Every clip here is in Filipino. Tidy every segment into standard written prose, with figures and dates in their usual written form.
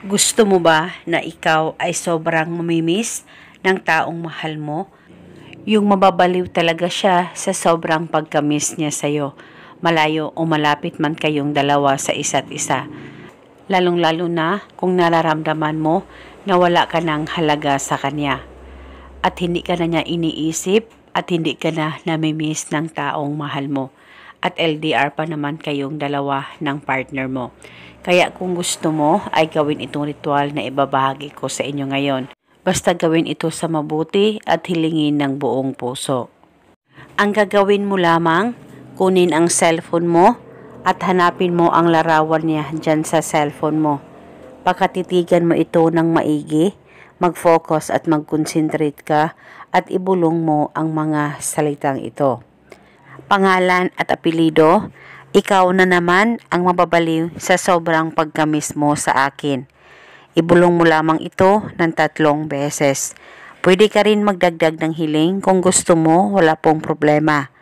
Gusto mo ba na ikaw ay sobrang mamimiss ng taong mahal mo? Yung mababaliw talaga siya sa sobrang pagkamiss niya sa'yo. Malayo o malapit man kayong dalawa sa isa't isa. Lalong-lalo na kung nararamdaman mo na wala ka ng halaga sa kanya. At hindi ka na niya iniisip at hindi ka na namimiss ng taong mahal mo. At LDR pa naman kayong dalawa ng partner mo. Kaya kung gusto mo ay gawin itong ritual na ibabahagi ko sa inyo ngayon. Basta gawin ito sa mabuti at hilingin ng buong puso. Ang gagawin mo lamang, kunin ang cellphone mo at hanapin mo ang larawan niya dyan sa cellphone mo. Pakatitigan mo ito ng maigi, mag-focus at mag-concentrate ka at ibulong mo ang mga salitang ito. Pangalan at apelido, ikaw na naman ang mababaliw sa sobrang pagkamis mo sa akin. Ibulong mo lamang ito ng 3 beses. Pwede ka rin magdagdag ng hiling kung gusto mo, wala pong problema.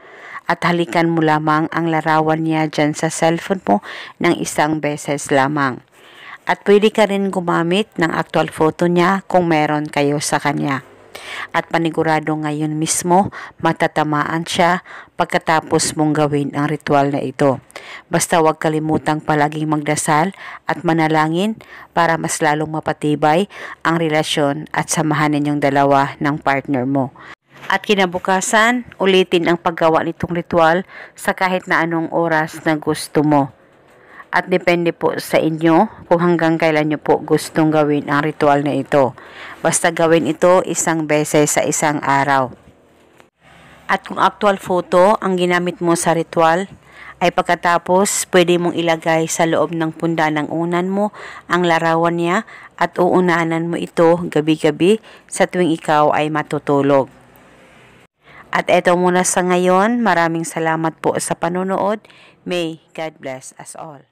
At halikan mo lamang ang larawan niya dyan sa cellphone mo ng 1 beses lamang. At pwede ka rin gumamit ng actual photo niya kung meron kayo sa kanya. At panigurado ngayon mismo matatamaan siya pagkatapos mong gawin ang ritual na ito. Basta huwag kalimutang palaging magdasal at manalangin para mas lalong mapatibay ang relasyon at samahan ninyong dalawa ng partner mo. At kinabukasan, ulitin ang paggawa nitong ritual sa kahit na anong oras na gusto mo. At depende po sa inyo kung hanggang kailan nyo po gustong gawin ang ritual na ito. Basta gawin ito 1 beses sa isang araw. At kung actual photo ang ginamit mo sa ritual, ay pagkatapos pwede mong ilagay sa loob ng punda ng unan mo ang larawan niya at uunanan mo ito gabi-gabi sa tuwing ikaw ay matutulog. At eto muna sa ngayon, maraming salamat po sa panonood. May God bless us all.